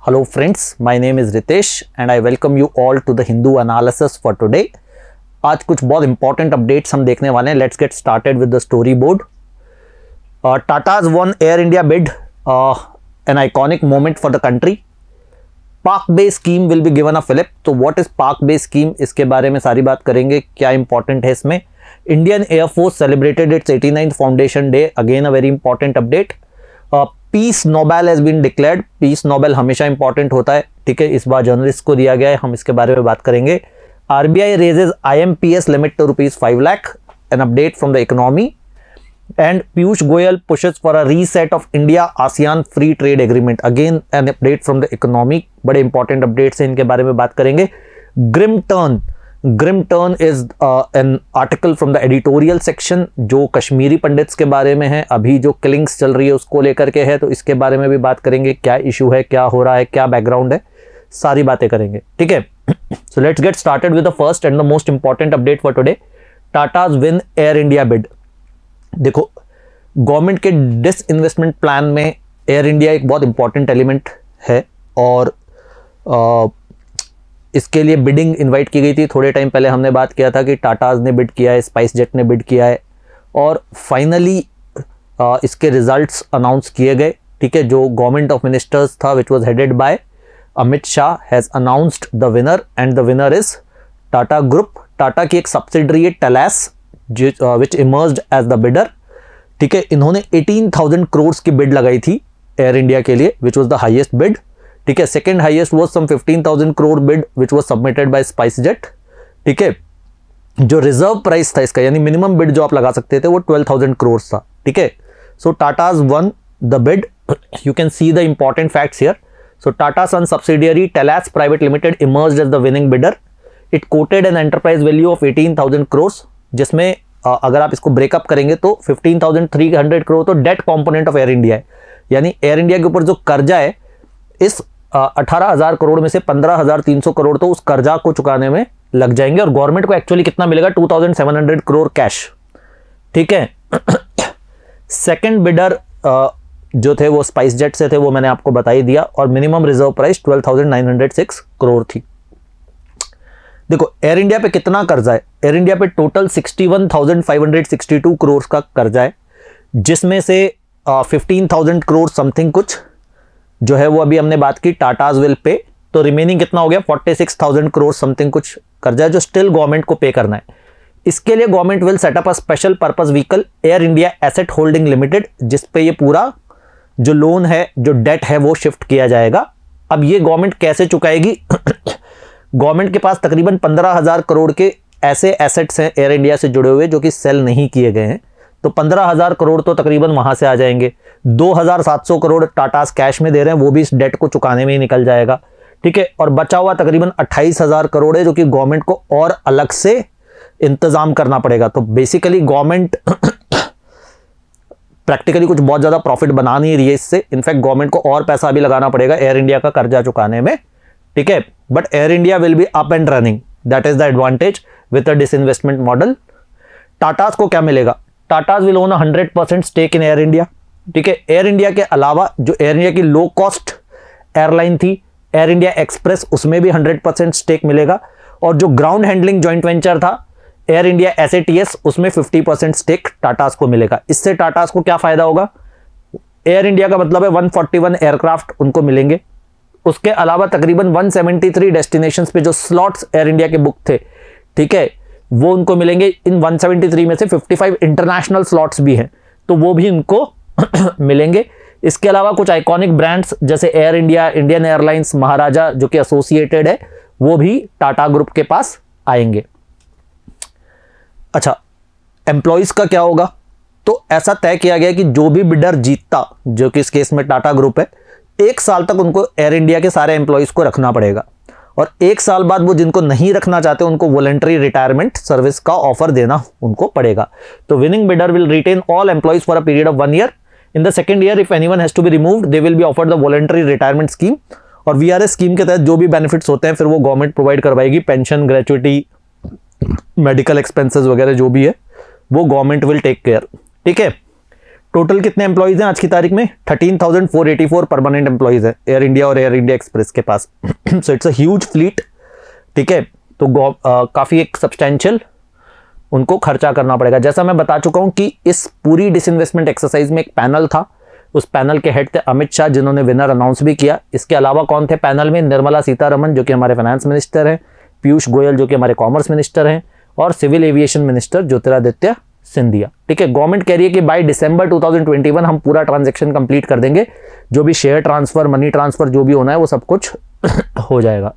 Hello friends, my name is Ritesh and I welcome you all to the Hindu analysis for today. आज कुछ बहुत important updates हम देखने वाले हैं. Let's get started with the story board. Tata's won Air India bid, an iconic moment for the country. Park bay scheme will be given a fillip. तो what is park bay scheme, इसके बारे में सारी बात करेंगे. क्या इंपॉर्टेंट है इसमें. Indian Air Force celebrated its 89th foundation day. Again a very important update. Peace Nobel has been declared. Peace Nobel हमेशा इंपॉर्टेंट होता है, ठीक है. इस बार जर्नलिस्ट को दिया गया है, हम इसके बारे में बात करेंगे. RBI raises IMPS limit to ₹5 lakh. An update from the economy. And Piyush Goyal pushes for a reset of India-ASEAN free trade agreement. Again an update from the economy. बड़े important updates हैं, इनके बारे में बात करेंगे. Grim turn. Grim turn is an article from the editorial section जो Kashmiri pandits के बारे में है. अभी जो killings चल रही है उसको लेकर के है, तो इसके बारे में भी बात करेंगे. क्या इशू है, क्या हो रहा है, क्या बैकग्राउंड है, सारी बातें करेंगे, ठीक है. So let's get started with the first and the most important update for today. Tata's win Air India bid. देखो, गवर्नमेंट के डिसइन्वेस्टमेंट प्लान में एयर इंडिया एक बहुत इंपॉर्टेंट एलिमेंट है और इसके लिए बिडिंग इनवाइट की गई थी. थोड़े टाइम पहले हमने बात किया था कि टाटाज ने बिड किया है, स्पाइस जेट ने बिड किया है और फाइनली इसके रिजल्ट्स अनाउंस किए गए, ठीक है. जो गवर्नमेंट ऑफ मिनिस्टर्स था which was headed by Amit Shah has announced the winner and the winner is Tata group. Tata की एक सब्सिडरी है टेलास विच इमर्ज्ड एज द बिडर, ठीक है. इन्होंने 18,000 करोड़ की बिड लगाई थी एयर इंडिया के लिए which was the highest bid, ठीक है. Second highest was some 15,000 crore bid which was submitted by SpiceJet, ठीक है. जो रिजर्व प्राइस था इसका, यानी मिनिमम बिड जो आप लगा सकते थे, वो 12,000 करोड़ था, ठीक है. So Tata's won the bid. You can see the important facts here. So Tata Sun subsidiary Telas Private Limited emerged as the winning bidder. It quoted an enterprise value of 18,000 crores, जिसमें अगर आप इसको ब्रेकअप करेंगे तो 15,300 करोड़ तो debt component of Air India है. यानी air India के ऊपर जो कर्जा है, इस 18,000 करोड़ में से 15,300 करोड़ तो उस कर्जा को चुकाने में लग जाएंगे और गवर्नमेंट को एक्चुअली कितना मिलेगा, 2,700 करोड़ कैश, ठीक है. सेकेंड बिडर जो थे वो स्पाइस जेट से थे, वो मैंने आपको बता ही दिया, और मिनिमम रिजर्व प्राइस 12,906 करोड़ थी. देखो एयर इंडिया पे कितना कर्जा है. एयर इंडिया पे टोटल 61,562 करोड़ का कर्जा है, जिसमें से 15,000 करोड़ समथिंग कुछ जो है वो अभी हमने बात की टाटाज विल पे. तो रिमेनिंग कितना हो गया, 46,000 करोड़ समथिंग कुछ कर्जा है जो स्टिल गवर्नमेंट को पे करना है. इसके लिए government will set up a special purpose vehicle air India asset holding limited, जिसपे ये पूरा जो लोन है, जो डेट है, वो शिफ्ट किया जाएगा. अब ये गवर्नमेंट कैसे चुकाएगी. गवर्नमेंट के पास तकरीबन 15,000 करोड़ के ऐसे एसेट्स हैं एयर इंडिया से जुड़े हुए जो कि सेल नहीं किए गए हैं. तो 15,000 करोड़ तो तकरीबन वहां से आ जाएंगे. 2,700 करोड़ टाटास कैश में दे रहे हैं, वो भी इस डेट को चुकाने में ही निकल जाएगा, ठीक है. और बचा हुआ तकरीबन 28,000 करोड़ है जो कि गवर्नमेंट को और अलग से इंतजाम करना पड़ेगा. तो बेसिकली गवर्नमेंट प्रैक्टिकली कुछ बहुत ज़्यादा प्रॉफिट बना नहीं रही है इससे. इनफैक्ट गवर्नमेंट को और पैसा भी लगाना पड़ेगा एयर इंडिया का कर्जा चुकाने में, ठीक है. But Air India will be up and running, that is the advantage with a disinvestment model. Tatas को क्या मिलेगा, Tatas will own 100% stake in Air India, ठीक है. एयर इंडिया के अलावा जो एयर इंडिया की लो कॉस्ट एयरलाइन थी एयर इंडिया एक्सप्रेस, उसमें भी 100% स्टेक मिलेगा. और जो ग्राउंड हैंडलिंग जॉइंट वेंचर था एयर इंडिया SATS, उसमें 50% स्टेक टाटास को मिलेगा. इससे टाटास को क्या फायदा होगा. एयर इंडिया का मतलब है 141 एयरक्राफ्ट उनको मिलेंगे. उसके अलावा तकरीबन 173 डेस्टिनेशंस पे जो स्लॉट्स एयर इंडिया के बुक थे, ठीक है, वो उनको मिलेंगे. इन 173 में से 55 इंटरनेशनल स्लॉट्स भी हैं, तो वो भी उनको मिलेंगे. इसके अलावा कुछ आइकॉनिक ब्रांड्स जैसे एयर इंडिया, इंडियन एयरलाइंस, महाराजा जो कि एसोसिएटेड है, वो भी टाटा ग्रुप के पास आएंगे. अच्छा, एम्प्लॉइज का क्या होगा. तो ऐसा तय किया गया कि जो भी बिडर जीतता, जो कि इस केस में टाटा ग्रुप है, 1 साल तक उनको एयर इंडिया के सारे एम्प्लॉइज को रखना पड़ेगा और 1 साल बाद वो जिनको नहीं रखना चाहते उनको वॉलंटरी रिटायरमेंट सर्विस का ऑफर देना उनको पड़ेगा. तो winning bidder will retain all employees for a period of 1 year. In the second year if anyone has to be removed they will be offered the voluntary retirement scheme. और VRS scheme के तहत जो भी benefits होते हैं फिर वो government provide करवाएगी. पेंशन, ग्रेचुइटी, मेडिकल एक्सपेंसेस वगैरह जो भी है वो गवर्नमेंट विल टेक केयर, ठीक है. टोटल कितने एम्प्लॉइज हैं आज की तारीख में? 13,484 परमानेंट एम्प्लॉइज है एयर इंडिया और एयर इंडिया एक्सप्रेस के पास। So it's a huge fleet, ठीक है। तो काफ़ी एक सब्सटेंशियल उनको खर्चा करना पड़ेगा। जैसा मैं बता चुका हूं कि इस पूरी डिसइन्वेस्टमेंट एक्सरसाइज में एक पैनल था, उस पैनल के हेड थे अमित शाह, जिन्होंने विनर अनाउंस भी किया। इसके अलावा कौन थे पैनल में? निर्मला सीतारमण जो कि हमारे फाइनेंस मिनिस्टर हैं, पीयूष गोयल जो कि हमारे कॉमर्स मिनिस्टर हैं, और civil aviation minister Jyotiraditya Scindia, ठीक है। गवर्नमेंट कह रही है कि बाय दिसंबर 2021 हम पूरा ट्रांजैक्शन कंप्लीट कर देंगे, जो भी शेयर ट्रांसफर, मनी ट्रांसफर जो भी होना है वो सब कुछ हो जाएगा।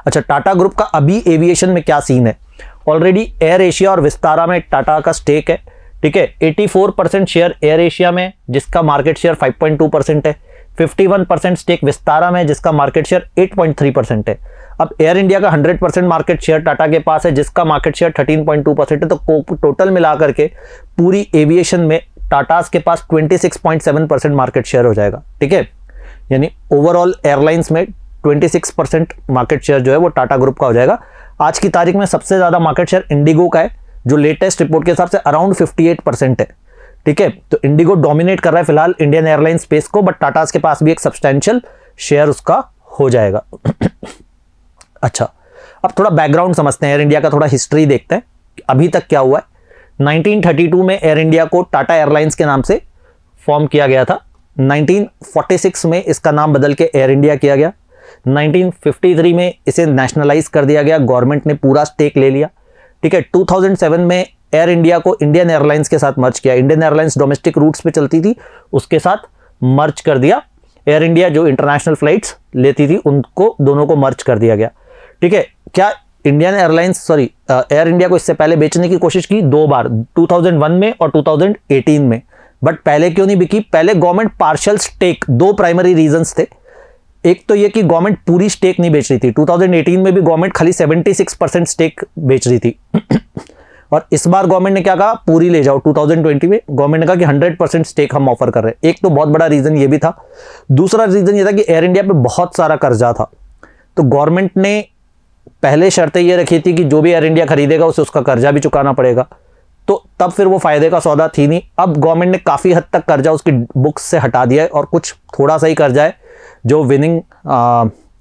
अच्छा, टाटा ग्रुप का अभी एविएशन में क्या सीन है? ऑलरेडी एयर एशिया और विस्तारा में टाटा का स्टेक है, ठीक है। 84% शेयर एयर एशिया में, जिसका मार्केट शेयर 5.2% है। 51% स्टेक विस्तारा में, जिसका मार्केट शेयर 8.3% है। अब एयर इंडिया का 100% मार्केट शेयर टाटा के पास है, जिसका मार्केट शेयर 13.2% है। तो टोटल मिलाकर के पूरी एविएशन में टाटास के पास 26.7% मार्केट शेयर हो जाएगा, ठीक है। यानी ओवरऑल एयरलाइंस में 26% मार्केट शेयर जो है वो टाटा ग्रुप का हो जाएगा। आज की तारीख में सबसे ज्यादा मार्केट शेयर इंडिगो का है, जो लेटेस्ट रिपोर्ट के हिसाब से अराउंड 58% है, ठीक है। तो इंडिगो डोमिनेट कर रहा है फिलहाल इंडियन एयरलाइन स्पेस को, बट टाटास के पास भी एक सब्सटेंशियल शेयर उसका हो जाएगा। अच्छा, अब थोड़ा बैकग्राउंड समझते हैं, एयर इंडिया का थोड़ा हिस्ट्री देखते हैं अभी तक क्या हुआ है। 1932 में एयर इंडिया को टाटा एयरलाइंस के नाम से फॉर्म किया गया था। 1946 में इसका नाम बदल के एयर इंडिया किया गया। 1953 में इसे नेशनलाइज कर दिया गया, गवर्नमेंट ने पूरा स्टेक ले लिया, ठीक है। 2007 में एयर इंडिया को इंडियन एयरलाइंस के साथ मर्ज किया। इंडियन एयरलाइंस डोमेस्टिक रूट्स पे चलती थी, उसके साथ मर्ज कर दिया। एयर इंडिया जो इंटरनेशनल फ्लाइट्स लेती थी उनको दोनों को मर्ज कर दिया गया, ठीक है। क्या इंडियन एयरलाइंस एयर इंडिया को इससे पहले बेचने की कोशिश की 2 बार, 2001 में और 2018 में, बट पहले क्यों नहीं बिकी? पहले government partial stake, 2 primary reasons थे। एक तो ये कि गवर्नमेंट पूरी स्टेक नहीं बेच रही थी। 2018 में भी गवर्नमेंट खाली 76% स्टेक बेच रही थी। और इस बार गवर्नमेंट ने क्या कहा? पूरी ले जाओ। 2020 में गवर्नमेंट ने कहा कि 100% स्टेक हम ऑफर कर रहे हैं। एक तो बहुत बड़ा रीजन ये भी था। दूसरा रीजन ये था कि एयर इंडिया पे बहुत सारा कर्जा था, तो गवर्नमेंट ने पहले शर्तें ये रखी थी कि जो भी एयर इंडिया खरीदेगा उसे उसका कर्जा भी चुकाना पड़ेगा, तो तब फिर वो फायदे का सौदा थी नहीं। अब गवर्नमेंट ने काफी हद तक कर्जा उसकी बुक्स से हटा दिया है, और कुछ थोड़ा सा ही कर्जा है जो विनिंग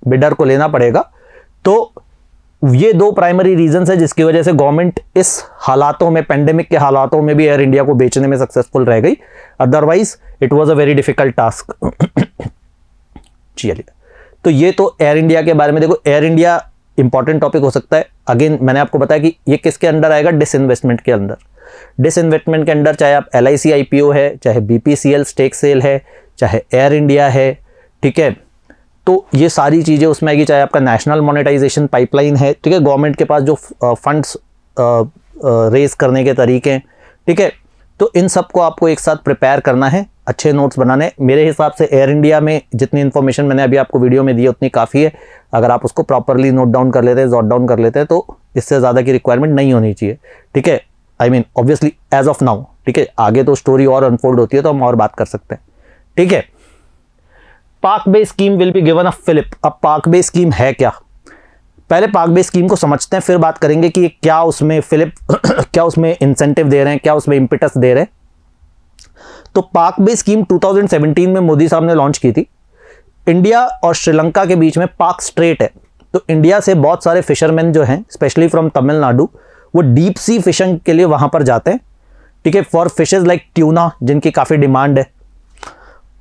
बिडर को लेना पड़ेगा। तो ये 2 प्राइमरी रीजंस है जिसकी वजह से गवर्नमेंट इस हालातों में, पेंडेमिक के हालातों में भी एयर इंडिया को बेचने में सक्सेसफुल रह गई। Otherwise it was a very difficult task. चलिए, तो ये तो एयर इंडिया के बारे में। देखो, एयर इंडिया इंपॉर्टेंट टॉपिक हो सकता है। अगेन मैंने आपको बताया कि ये किसके अंडर आएगा? डिसइन्वेस्टमेंट के अंदर। डिसइन्वेस्टमेंट के अंदर चाहे आप LIC IPO है, चाहे BPCL स्टेक सेल है, चाहे एयर इंडिया है, ठीक है, तो ये सारी चीज़ें उसमें आएगी। चाहे आपका नेशनल मोनेटाइजेशन पाइपलाइन है, ठीक है, गवर्नमेंट के पास जो फंड्स रेज करने के तरीके हैं, ठीक है, तो इन सब को आपको एक साथ प्रिपेयर करना है, अच्छे नोट्स बनाने। मेरे हिसाब से एयर इंडिया में जितनी इन्फॉर्मेशन मैंने अभी आपको वीडियो में दी उतनी काफ़ी है। अगर आप उसको प्रॉपरली नोट डाउन कर लेते हैं, जॉट डाउन कर लेते हैं, तो इससे ज़्यादा की रिक्वायरमेंट नहीं होनी चाहिए, ठीक है। I mean obviously as of now, ठीक है। आगे तो स्टोरी और अनफोल्ड होती है तो हम और बात कर सकते हैं, ठीक है। पार्क बे scheme will be given a fillip. अब पार्क बे स्कीम है क्या? पहले पार्क बे स्कीम को समझते हैं, फिर बात करेंगे कि क्या उसमें फिलिप क्या उसमें इंसेंटिव दे रहे हैं, क्या उसमें इम्पिटस दे रहे हैं। तो पार्क बे स्कीम 2017 में मोदी साहब ने लॉन्च की थी। इंडिया और श्रीलंका के बीच में पार्क स्ट्रेट है, तो इंडिया से बहुत सारे फिशरमैन जो हैं, स्पेशली फ्रॉम तमिलनाडु, वो डीप सी फिशिंग के लिए वहां पर जाते हैं, ठीक है, फॉर फिशेज लाइक ट्यूना, जिनकी काफ़ी डिमांड है,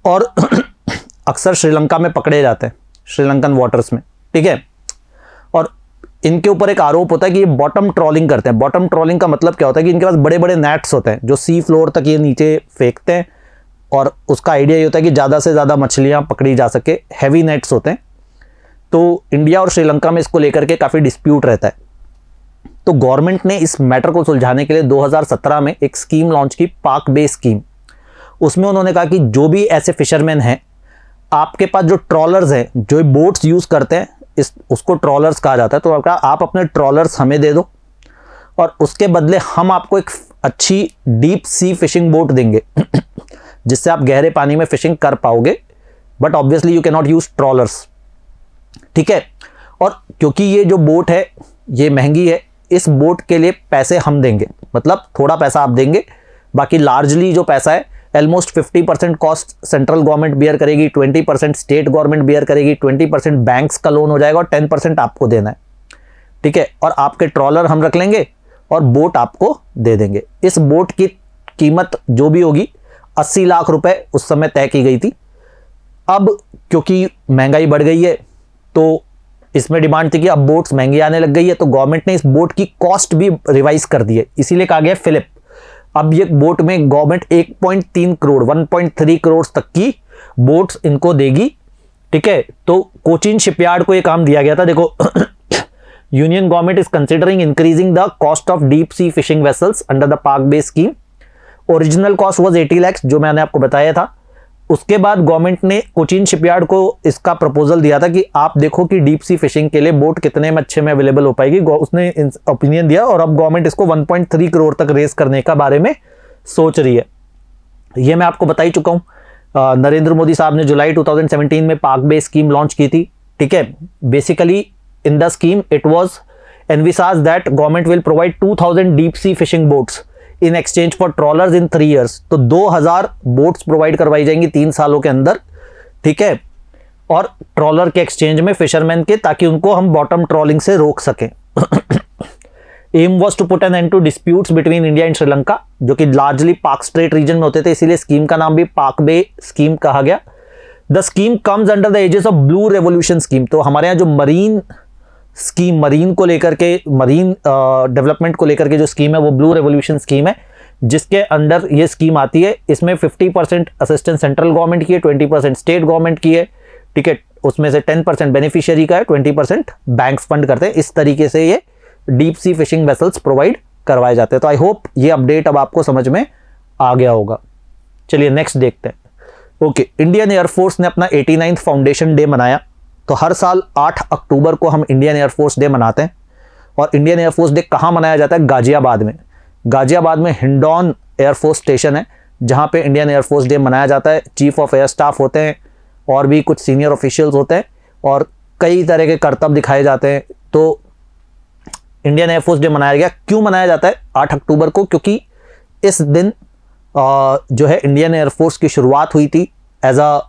और अक्सर श्रीलंका में पकड़े जाते हैं, श्रीलंकन वाटर्स में, ठीक है। और इनके ऊपर एक आरोप होता है कि ये बॉटम ट्रॉलिंग करते हैं। बॉटम ट्रॉलिंग का मतलब क्या होता है कि इनके पास बड़े बड़े नेट्स होते हैं जो सी फ्लोर तक ये नीचे फेंकते हैं, और उसका आइडिया ये होता है कि ज़्यादा से ज़्यादा मछलियाँ पकड़ी जा सके। हैवी नेट्स होते हैं। तो इंडिया और श्रीलंका में इसको लेकर के काफ़ी डिस्प्यूट रहता है। तो गवर्नमेंट ने इस मैटर को सुलझाने के लिए 2017 में एक स्कीम लॉन्च की, पार्क बे स्कीम। उसमें उन्होंने कहा कि जो भी ऐसे फिशरमैन हैं, आपके पास जो ट्रॉलर्स हैं, जो बोट्स यूज़ करते हैं, उसको ट्रॉलर्स कहा जाता है, तो आप अपने ट्रॉलर्स हमें दे दो और उसके बदले हम आपको एक अच्छी डीप सी फिशिंग बोट देंगे जिससे आप गहरे पानी में फिशिंग कर पाओगे, but obviously you can not use trollers, ठीक है। और क्योंकि ये जो बोट है ये महंगी है, इस बोट के लिए पैसे हम देंगे, मतलब थोड़ा पैसा आप देंगे, बाकी लार्जली जो पैसा है almost 50% cost central government bear करेगी, 20% स्टेट गवर्नमेंट बियर करेगी, 20% बैंक्स का लोन हो जाएगा और 10% आपको देना है, ठीक है। और आपके ट्रॉलर हम रख लेंगे और बोट आपको दे देंगे। इस बोट की कीमत जो भी होगी 80 लाख रुपए उस समय तय की गई थी। अब क्योंकि महंगाई बढ़ गई है तो इसमें डिमांड थी कि अब बोट्स महंगी आने लग गई है, तो गवर्नमेंट ने इस बोट की कॉस्ट भी रिवाइज कर दी है, इसीलिए कहा गया फिलिप। अब ये बोट में गवर्नमेंट 1.3 करोड़ 1.3 करोड़ तक की बोट्स इनको देगी, ठीक है। तो कोचीन शिपयार्ड को ये काम दिया गया था। देखो union government is considering increasing the cost of deep sea fishing vessels under the Palk bay scheme. Original cost was 80 lakh जो मैंने आपको बताया था। उसके बाद गवर्नमेंट ने कोचीन शिपयार्ड को इसका प्रपोजल दिया था कि आप देखो कि डीप सी फिशिंग के लिए बोट कितने में अच्छे में अवेलेबल हो पाएगी। उसने ओपिनियन दिया और अब गवर्नमेंट इसको 1.3 करोड़ तक रेस करने का बारे में सोच रही है। ये मैं आपको बता ही चुका हूं। नरेंद्र मोदी साहब ने जुलाई 2017 में पार्क बे स्कीम लॉन्च की थी, ठीक है। Basically in the scheme it was envisaged that government will provide 2000 deep sea fishing boats in exchange for trawlers in 3 years। तो 2000 बोट्स प्रोवाइड करवाई जाएंगी 3 सालों के अंदर, ठीक है। और ट्रॉलर के एक्सचेंज में फिशरमैन के, ताकि उनको हम बॉटम ट्रॉलिंग से रोक सकें। Aim was to put an end to disputes between India and Sri Lanka, जो कि लार्जली पाक स्ट्रेट रीजन में होते थे, इसीलिए स्कीम का नाम भी पाक बे स्कीम कहा गया। The scheme comes under the aegis of blue revolution scheme. तो हमारे यहाँ जो मरीन स्कीम, मरीन को लेकर के, मरीन डेवलपमेंट को लेकर के जो स्कीम है वो ब्लू रेवोल्यूशन स्कीम है, जिसके अंडर ये स्कीम आती है। इसमें 50% असिस्टेंस सेंट्रल गवर्नमेंट की है, 20% स्टेट गवर्नमेंट की है, ठीक है। उसमें से 10% बेनिफिशियरी का है, 20% बैंक फंड करते हैं। इस तरीके से ये deep sea fishing vessels provide करवाए जाते हैं। तो आई होप ये अपडेट अब आपको समझ में आ गया होगा। चलिए नेक्स्ट देखते हैं। ओके, इंडियन एयरफोर्स ने अपना 89th फाउंडेशन डे मनाया। तो हर साल 8 अक्टूबर को हम इंडियन एयरफोर्स डे मनाते हैं। और इंडियन एयरफोर्स डे कहाँ मनाया जाता है? गाजियाबाद में। गाजियाबाद में हिंडौन एयरफोर्स स्टेशन है, जहाँ पे इंडियन एयरफोर्स डे मनाया जाता है। चीफ ऑफ एयर स्टाफ होते हैं और भी कुछ सीनियर ऑफिशियल्स होते हैं और कई तरह के करतब दिखाए जाते हैं। तो इंडियन एयरफोर्स डे मनाया गया। क्यों मनाया जाता है 8 अक्टूबर को? क्योंकि इस दिन जो है इंडियन एयरफोर्स की शुरुआत हुई थी as a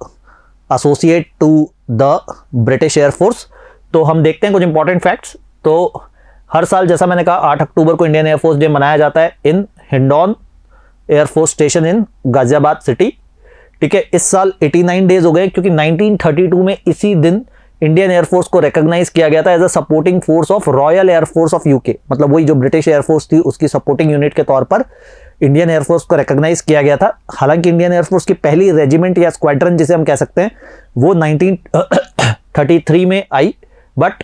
associate to the British air force. तो हम देखते हैं कुछ इंपॉर्टेंट फैक्ट्स। तो हर साल जैसा मैंने कहा 8 अक्टूबर को इंडियन एयरफोर्स डे मनाया जाता है in Hindon air force station in Ghaziabad city, ठीक है। इस साल 89 डेज हो गए, क्योंकि 1932 में इसी दिन इंडियन एयरफोर्स को रिकॉग्नाइज किया गया था as a supporting force of Royal Air Force of UK. मतलब वही जो ब्रिटिश एयरफोर्स थी उसकी सपोर्टिंग यूनिट के तौर पर इंडियन एयरफोर्स को रिकॉग्नाइज किया गया था। हालांकि इंडियन एयरफोर्स की पहली रेजिमेंट या स्क्वाड्रन जिसे हम कह सकते हैं वो 1933 में आई, बट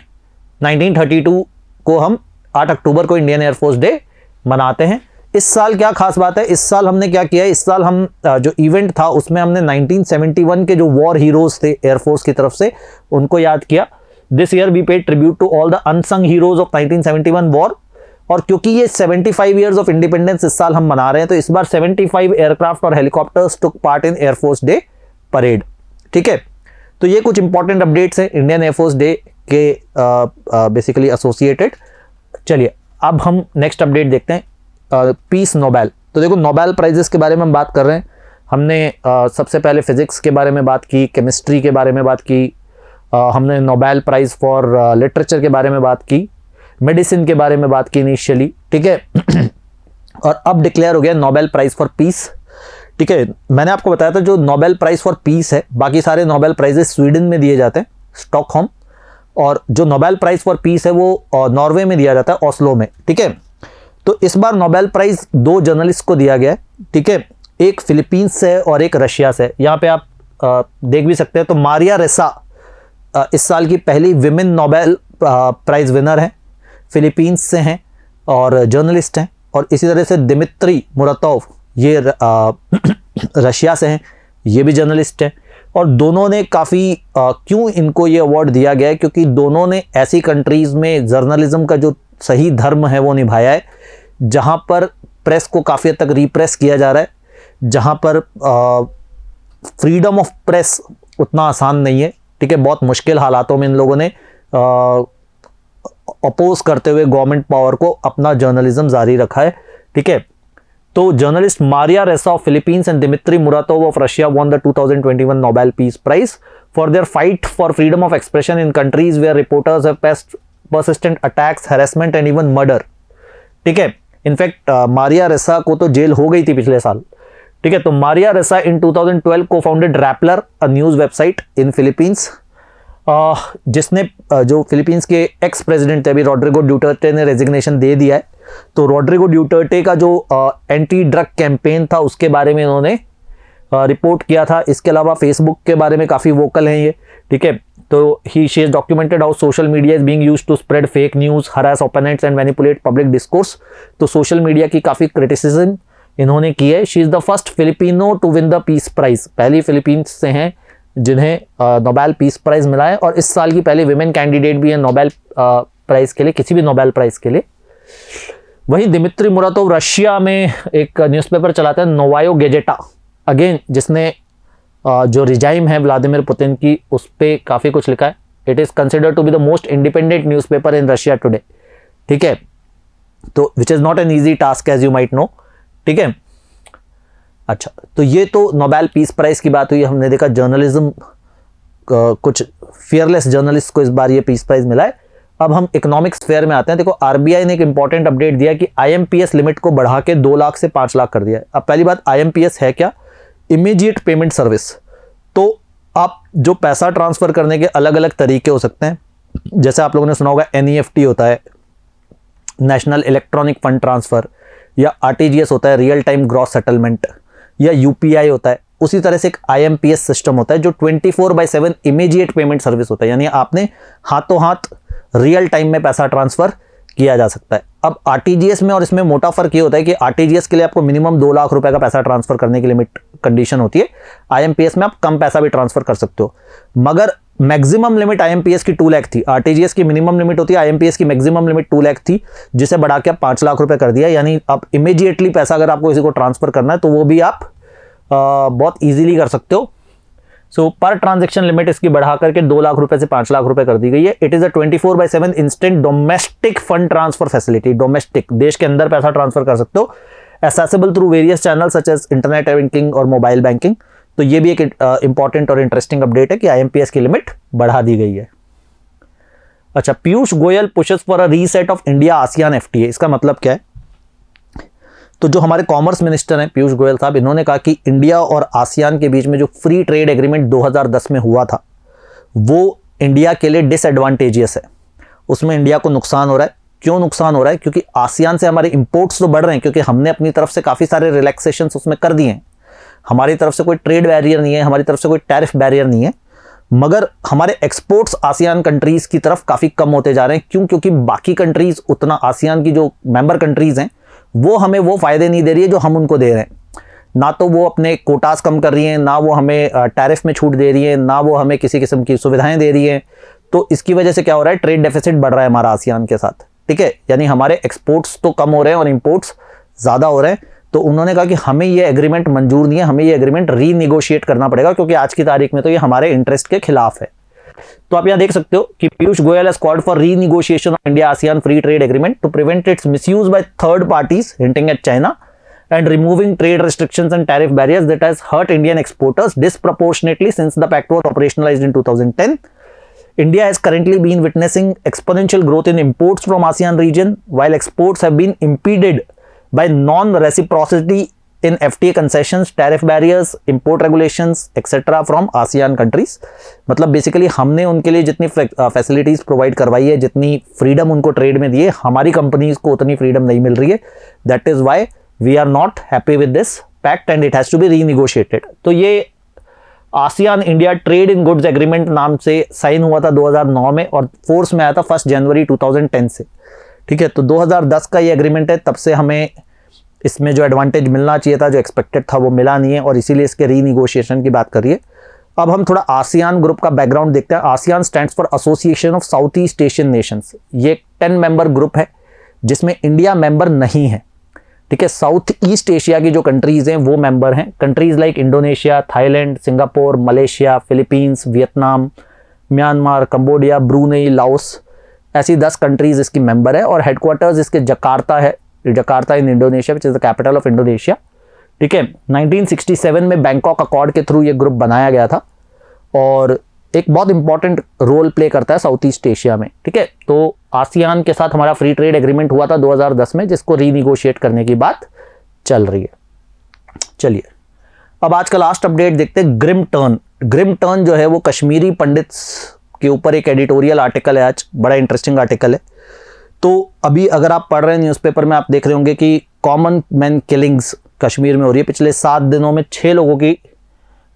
1932 को हम 8 अक्टूबर को इंडियन एयरफोर्स डे मनाते हैं। इस साल क्या खास बात है? इस साल हमने क्या किया है? इस साल हम जो इवेंट था उसमें हमने 1971 के जो वॉर हीरोज थे एयरफोर्स की तरफ से उनको याद किया। This year we paid tribute to all the unsung heroes of 1971 war. और क्योंकि ये 75 ईयर्स ऑफ इंडिपेंडेंस इस साल हम मना रहे हैं, तो इस बार 75 एयरक्राफ्ट और helicopters took part in air force day parade, ठीक है। तो ये कुछ इंपॉर्टेंट अपडेट्स हैं इंडियन एयरफोर्स डे के बेसिकली एसोसिएटेड। चलिए अब हम नेक्स्ट अपडेट देखते हैं, पीस नोबेल। तो देखो नोबेल प्राइजेस के बारे में हम बात कर रहे हैं। हमने सबसे पहले फिजिक्स के बारे में बात की, केमिस्ट्री के बारे में बात की, हमने नोबेल प्राइज फॉर लिटरेचर के बारे में बात की, मेडिसिन के बारे में बात की इनिशियली, ठीक है। और अब डिक्लेयर हो गया नोबेल प्राइज फॉर पीस, ठीक है। मैंने आपको बताया था जो नोबेल प्राइज फॉर पीस है, बाकी सारे नोबेल प्राइजेस स्वीडन में दिए जाते हैं, स्टॉकहोम, और जो नोबेल प्राइज फॉर पीस है वो नॉर्वे में दिया जाता है, ओस्लो में, ठीक है। तो इस बार नोबेल प्राइज 2 जर्नलिस्ट को दिया गया है, ठीक है। एक फिलीपींस से और एक रशिया से। यहाँ पे आप देख भी सकते हैं। तो मारिया रेसा इस साल की पहली विमेन नोबेल प्राइज विनर है, फिलीपींस से हैं और जर्नलिस्ट हैं। और इसी तरह से दिमित्री मुरातोव ये रशिया से हैं, ये भी जर्नलिस्ट हैं। और दोनों ने काफ़ी क्यों इनको ये अवार्ड दिया गया है? क्योंकि दोनों ने ऐसी कंट्रीज़ में जर्नलिज्म का जो सही धर्म है वो निभाया है, जहाँ पर प्रेस को काफ़ी हद तक रिप्रेस किया जा रहा है, जहाँ पर फ्रीडम ऑफ प्रेस उतना आसान नहीं है, ठीक है। बहुत मुश्किल हालातों में इन लोगों ने अपोज करते हुए गवर्नमेंट पावर को अपना जर्नलिज्म जारी रखा है, ठीक है। तो journalist Maria Ressa of Philippines and Dmitry Muratov of Russia won the 2021 Nobel Peace Prize for their fight for freedom of expression in countries where reporters have faced persistent attacks, harassment and even murder. ठीक है, in fact Maria रेसा को तो jail हो गई थी पिछले साल. ठीक है, तो मारिया रेसा इन 2012 को founded Rappler, a news website in Philippines, जिसने जो फिलीपींस के एक्स प्रेसिडेंट थे, अभी रॉड्रिगो ड्यूटर्टे ने रेजिग्नेशन दे दिया है, तो रॉड्रिगो ड्यूटर्टे का जो एंटी ड्रग कैंपेन था उसके बारे में इन्होंने रिपोर्ट किया था. इसके अलावा फेसबुक के बारे में काफ़ी वोकल हैं ये. ठीक है, तो she is documented how social media is being used to spread fake news, harass opponents and manipulate public discourse. तो सोशल मीडिया की काफ़ी क्रिटिसिज्म इन्होंने की है. She is the first Filipino to win the peace prize. पहली Philippines से हैं जिन्हें नोबेल पीस प्राइज मिला है, और इस साल की पहली विमेन कैंडिडेट भी है नोबेल प्राइज के लिए, किसी भी नोबेल प्राइज के लिए. वहीं दिमित्री मुरातोव रशिया में एक न्यूज़पेपर चलाते हैं, नोवायो गेजेटा, अगेन जिसने जो रिजाइम है व्लादिमीर पुतिन की, उस पर काफ़ी कुछ लिखा है. It is considered to be the most independent newspaper in Russia today. ठीक है, तो which is not an easy task as you might know. ठीक है, अच्छा, तो ये तो नोबेल पीस प्राइज की बात हुई. हमने देखा जर्नलिज्म, कुछ फियरलेस जर्नलिस्ट को इस बार ये पीस प्राइज मिला है. अब हम इकोनॉमिक्स फेयर में आते हैं. देखो, आरबीआई ने एक इंपॉर्टेंट अपडेट दिया कि आईएमपीएस लिमिट को बढ़ा के 2 लाख से 5 लाख कर दिया है. अब पहली बात, आईएमपीएस है क्या? Immediate payment service. तो आप जो पैसा ट्रांसफर करने के अलग अलग तरीके हो सकते हैं. जैसे आप लोगों ने सुना होगा एनईएफटी होता है, नेशनल इलेक्ट्रॉनिक फंड ट्रांसफर, या आरटीजीएस होता है, रियल टाइम ग्रॉस सेटलमेंट, या यूपीआई होता है. उसी तरह से एक आईएमपीएस सिस्टम होता है जो 24/7 इमीडिएट पेमेंट सर्विस होता है, यानी आपने हाथों हाथ रियल टाइम में पैसा ट्रांसफर किया जा सकता है. अब आरटीजीएस में और इसमें मोटा फर्क ये होता है कि आरटीजीएस के लिए आपको मिनिमम 2 लाख रुपए का पैसा ट्रांसफर करने की लिमिट कंडीशन होती है. आईएमपीएस में आप कम पैसा भी ट्रांसफर कर सकते हो, मगर मैक्सिमम लिमिट आईएमपीएस की 2 लाख थी. आरटीजीएस की मिनिमम लिमिट होती है, आईएमपीएस की मैक्सिमम लिमिट 2 लाख थी, जिसे बढ़ा के आप 5 लाख रुपए कर दिया. यानी आप इमीडिएटली पैसा अगर आपको किसी को ट्रांसफर करना है तो वो भी आप बहुत ईजिली कर सकते हो. सो पर ट्रांजेक्शन लिमिट इसकी बढ़ा करके 2 लाख रुपए से 5 लाख रुपए कर दी गई है. It is a 24/7 instant domestic fund transfer facility. Domestic, देश के अंदर पैसा ट्रांसफर कर सकते हो, accessible through various channel such as internet banking और मोबाइल बैंकिंग. तो ये भी एक इंपॉर्टेंट और इंटरेस्टिंग अपडेट है कि आईएमपीएस की लिमिट बढ़ा दी गई है. अच्छा, Piyush Goyal pushes for a reset of India ASEAN FTA. इसका मतलब क्या है? तो जो हमारे कॉमर्स मिनिस्टर हैं पीयूष गोयल साहब, इन्होंने कहा कि इंडिया और आसियान के बीच में जो फ्री ट्रेड एग्रीमेंट 2010 में हुआ था वो इंडिया के लिए डिसएडवांटेजियस है. उसमें इंडिया को नुकसान हो रहा है. क्यों नुकसान हो रहा है? क्योंकि आसियान से हमारे इंपोर्ट्स तो बढ़ रहे हैं, क्योंकि हमने अपनी तरफ से काफ़ी सारे रिलैक्सेशंस उसमें कर दिए हैं. हमारी तरफ से कोई ट्रेड बैरियर नहीं है, हमारी तरफ से कोई टैरिफ बैरियर नहीं है, मगर हमारे एक्सपोर्ट्स आसियान कंट्रीज़ की तरफ काफ़ी कम होते जा रहे हैं. क्यों? क्योंकि बाकी कंट्रीज़ उतना, आसियान की जो मेंबर कंट्रीज़ हैं वो हमें वो फ़ायदे नहीं दे रही है जो हम उनको दे रहे हैं. ना तो वो अपने कोटास कम कर रही हैं, ना वो हमें टैरिफ में छूट दे रही है, ना वो हमें किसी किस्म की सुविधाएं दे रही हैं. तो इसकी वजह से क्या हो रहा है? ट्रेड डेफिसिट बढ़ रहा है हमारा आसियान के साथ. ठीक है, यानी हमारे एक्सपोर्ट्स तो कम हो रहे हैं और इंपोर्ट्स ज़्यादा हो रहे हैं. तो उन्होंने कहा कि हमें ये एग्रीमेंट मंजूर नहीं है, हमें ये एग्रीमेंट रीनिगोशिएट करना पड़ेगा, क्योंकि आज की तारीख में तो ये हमारे इंटरेस्ट के खिलाफ है. तो आप यहाँ देख सकते हो कि Piyush Goyal has called for renegotiation of India ASEAN free trade agreement to prevent its misuse by third parties hinting at China and removing trade restrictions and tariff barriers that has hurt Indian exporters disproportionately since the pact was operationalized in 2010. India has currently been witnessing exponential growth in imports from ASEAN region, while exports have been impeded by non-reciprocity in FTA concessions, tariff barriers, import regulations, etc. from ASEAN countries. मतलब basically हमने उनके लिए जितनी facilities provide करवाई है, जितनी freedom उनको trade में दी है, हमारी कंपनीज को उतनी फ्रीडम नहीं मिल रही है. That is why we are not happy with this pact and it has to be renegotiated. तो ये ASEAN India trade in goods agreement नाम से साइन हुआ था 2009 में और फोर्स में आया था 1 जनवरी 2010 से. ठीक है, तो 2010 का ये एग्रीमेंट है. तब से हमें इसमें जो एडवांटेज मिलना चाहिए था, जो एक्सपेक्टेड था, वो मिला नहीं है और इसीलिए इसके रीनिगोशिएशन की बात करिए. अब हम थोड़ा आसियान ग्रुप का बैकग्राउंड देखते हैं. ASEAN stands for association of south east Asian Nations. ये 10 मेंबर ग्रुप है जिसमें इंडिया मेंबर नहीं है. ठीक है, साउथ ईस्ट एशिया की जो कंट्रीज़ हैं वो मेंबर हैं. Countries like Indonesia, Thailand, Singapore, Malaysia, Philippines, Vietnam, Myanmar, Cambodia, Brunei, Laos, ऐसी 10 कंट्रीज़ इसकी मेंबर है और हेडक्वार्टर्स इसके जकार्ता है, Jakarta in Indonesia which is the capital of Indonesia. ठीक है, 1967 में बैंकॉक अकॉर्ड के थ्रू ये ग्रुप बनाया गया था और एक बहुत इंपॉर्टेंट रोल प्ले करता है साउथ ईस्ट एशिया में। ठीक है, तो आसियान के साथ हमारा फ्री ट्रेड एग्रीमेंट हुआ था 2010 में, जिसको रीनिगोशिएट करने की बात चल रही है। चलिए अब आज का लास्ट अपडेट देखते हैं। ग्रिम टर्न, ग्रिम टर्न जो है वो कश्मीरी पंडित्स के ऊपर एक एडिटोरियल आर्टिकल है आज, बड़ा इंटरेस्टिंग आर्टिकल है। तो अभी अगर आप पढ़ रहे हैं न्यूज़पेपर में, आप देख रहे होंगे कि कॉमन मैन किलिंग्स कश्मीर में हो रही है। पिछले 7 दिनों में 6 लोगों की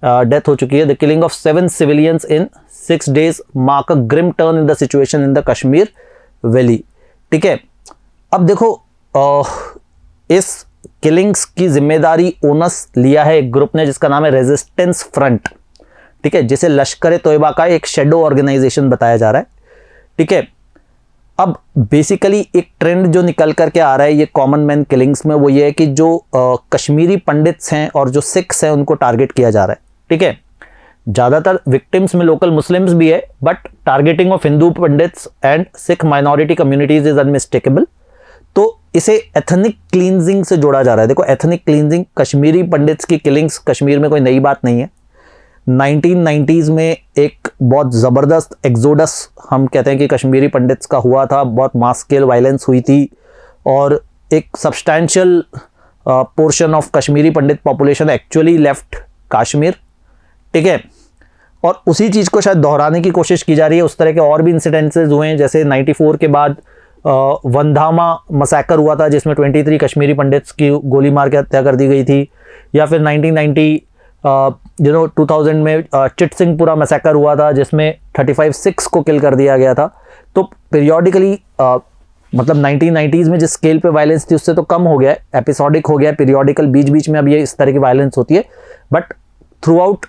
डेथ हो चुकी है। The killing of 7 civilians in 6 days mark a grim turn in the situation in the Kashmir valley. ठीक है, अब देखो इस किलिंग्स की जिम्मेदारी ओनस लिया है एक ग्रुप ने जिसका नाम है रेजिस्टेंस फ्रंट। ठीक है, जिसे लश्कर तोयबा का एक शेडो ऑर्गेनाइजेशन बताया जा रहा है। ठीक है, अब बेसिकली एक ट्रेंड जो निकल करके आ रहा है ये कॉमन मैन किलिंग्स में, वो ये है कि जो कश्मीरी पंडित्स हैं और जो सिख्स हैं उनको टारगेट किया जा रहा है। ठीक है, ज़्यादातर विक्टिम्स में लोकल मुस्लिम्स भी है, but targeting of Hindu pandits and Sikh minority communities is unmistakable. तो इसे एथनिक क्लींजिंग से जोड़ा जा रहा है। देखो, एथनिक क्लींजिंग, कश्मीरी पंडित्स की किलिंग्स कश्मीर में कोई नई बात नहीं है। 1990s में एक बहुत ज़बरदस्त एक्सोडस हम कहते हैं कि कश्मीरी पंडित्स का हुआ था, बहुत मास स्केल वायलेंस हुई थी और एक substantial portion of Kashmiri Pandit population actually left Kashmir. ठीक है, और उसी चीज़ को शायद दोहराने की कोशिश की जा रही है। उस तरह के और भी इंसिडेंसेस हुए हैं, जैसे 94 के बाद वंधामा मसैकर हुआ था जिसमें 23 कश्मीरी पंडित्स की गोली मार के हत्या कर दी गई थी, या फिर 1990 2000 में चिट सिंहपुरा मैसेकर हुआ था जिसमें 35 सिख्स को किल कर दिया गया था। तो पीरियोडिकली मतलब 1990s में जिस स्केल पे वायलेंस थी उससे तो कम हो गया है, एपिसोडिक हो गया है, पीरियोडिकल बीच बीच में अब ये इस तरह की वायलेंस होती है, बट थ्रू आउट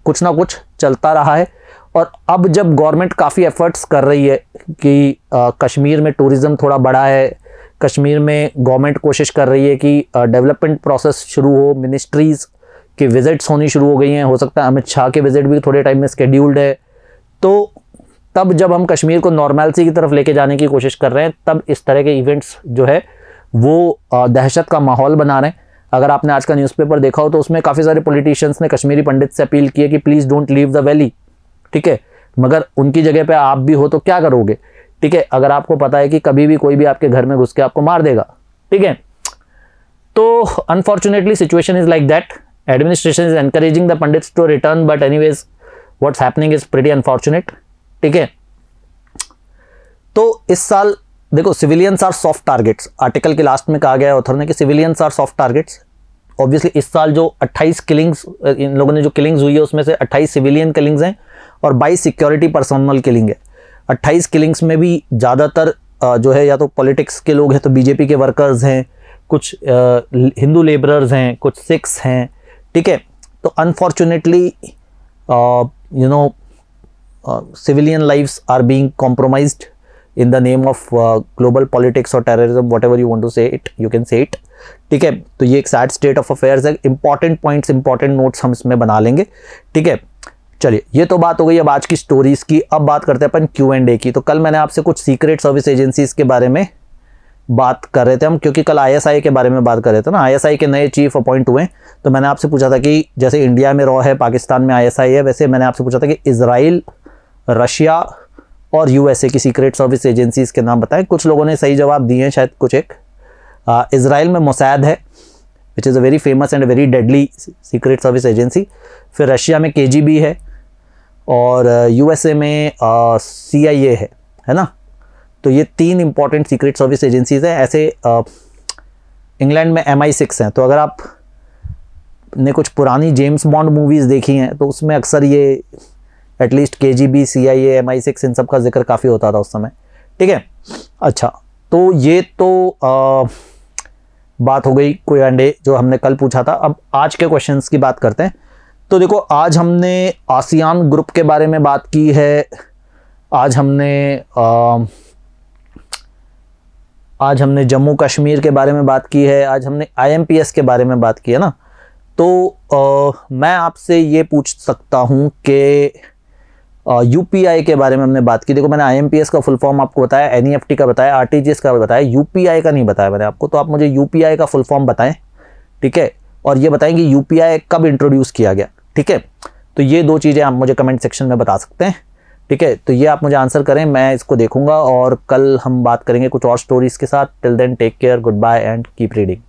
कुछ ना कुछ चलता रहा है। और अब जब गवर्नमेंट काफ़ी एफर्ट्स कर रही है कि कश्मीर में टूरिज़्म थोड़ा बढ़ा है, कश्मीर में गवर्नमेंट कोशिश कर रही है कि डेवलपमेंट प्रोसेस शुरू हो, मिनिस्ट्रीज़ कि विजिट्स होनी शुरू हो गई हैं, हो सकता है अमित शाह के विजिट भी थोड़े टाइम में स्केड्यूल्ड है। तो तब जब हम कश्मीर को नॉर्मैलिटी की तरफ लेके जाने की कोशिश कर रहे हैं, तब इस तरह के इवेंट्स जो है वो दहशत का माहौल बना रहे हैं। अगर आपने आज का न्यूज़पेपर देखा हो तो उसमें काफ़ी सारे पॉलिटिशियंस ने कश्मीरी पंडित से अपील की है कि please don't leave the valley. ठीक है, मगर उनकी जगह पे आप भी हो तो क्या करोगे? ठीक है, अगर आपको पता है कि कभी भी कोई भी आपके घर में घुस के आपको मार देगा। ठीक है, तो unfortunately situation is like that. Administration is encouraging the Pandits to return, but anyways what's happening is pretty unfortunate. ठीक है, तो इस साल देखो civilians are soft targets, article के लास्ट में कहा गया है ऑथर ने कि civilians are soft targets. Obviously इस साल जो 28 किलिंग्स इन लोगों ने जो किलिंग्स हुई है उसमें से 28 सिविलियन किलिंग्स हैं और 22 सिक्योरिटी पर्सनल किलिंग है। 28 किलिंग्स में भी ज़्यादातर जो है या तो पॉलिटिक्स के लोग हैं, तो बीजेपी के वर्कर्स हैं, कुछ हिंदू लेबरर्स हैं, कुछ सिख्स हैं। ठीक है, तो unfortunately civilian lives are being compromised in the name of global politics or terrorism, whatever you want to say it, you can say it. ठीक है, तो ये एक सैड स्टेट ऑफ अफेयर्स है। इंपॉर्टेंट पॉइंट्स, इंपॉर्टेंट नोट्स हम इसमें बना लेंगे। ठीक है, चलिए ये तो बात हो गई अब आज की स्टोरीज की। अब बात करते हैं अपन Q&A की। तो कल मैंने आपसे कुछ सीक्रेट सर्विस एजेंसीज के बारे में बात कर रहे थे हम, क्योंकि कल ISI के बारे में बात कर रहे थे ना। ISI के नए चीफ अपॉइंट हुए, तो मैंने आपसे पूछा था कि जैसे इंडिया में रॉ है, पाकिस्तान में ISI है, वैसे मैंने आपसे पूछा था कि इजराइल, रशिया और USA की सीक्रेट सर्विस एजेंसीज के नाम बताएं। कुछ लोगों ने सही जवाब दिए हैं, शायद कुछ एक। इजराइल में मोसाद है, which is a very famous and very deadly secret service agency. फिर रशिया में KGB है और USA में CIA है ना। तो ये 3 इंपॉर्टेंट सीक्रेट सर्विस एजेंसीज हैं। ऐसे इंग्लैंड में MI6 हैं। तो अगर आप ने कुछ पुरानी जेम्स बॉन्ड मूवीज़ देखी हैं तो उसमें अक्सर ये एटलीस्ट KGB, CIA, MI6 इन सब का जिक्र काफ़ी होता था उस समय। ठीक है, अच्छा, तो ये तो बात हो गई Q&A जो हमने कल पूछा था। अब आज के क्वेश्चंस की बात करते हैं। तो देखो, आज हमने आसियान ग्रुप के बारे में बात की है, आज हमने जम्मू कश्मीर के बारे में बात की है, आज हमने IMPS के बारे में बात की है ना। तो मैं आपसे ये पूछ सकता हूँ कि यूपीआई के बारे में हमने बात की। देखो मैंने आईएमपीएस का फुल फॉर्म आपको बताया, एनईएफटी का बताया, आरटीजीएस का बताया, यूपीआई का नहीं बताया मैंने आपको। तो आप मुझे यूपीआई का फुल फॉर्म बताएं, ठीक है, और ये बताएं कि यूपीआई कब इंट्रोड्यूस किया गया, ठीक है। तो ये दो चीज़ें आप मुझे कमेंट सेक्शन में बता सकते हैं, ठीक है। तो ये आप मुझे आंसर करें, मैं इसको देखूंगा और कल हम बात करेंगे कुछ और स्टोरीज के साथ। Till then take care, good bye and keep reading.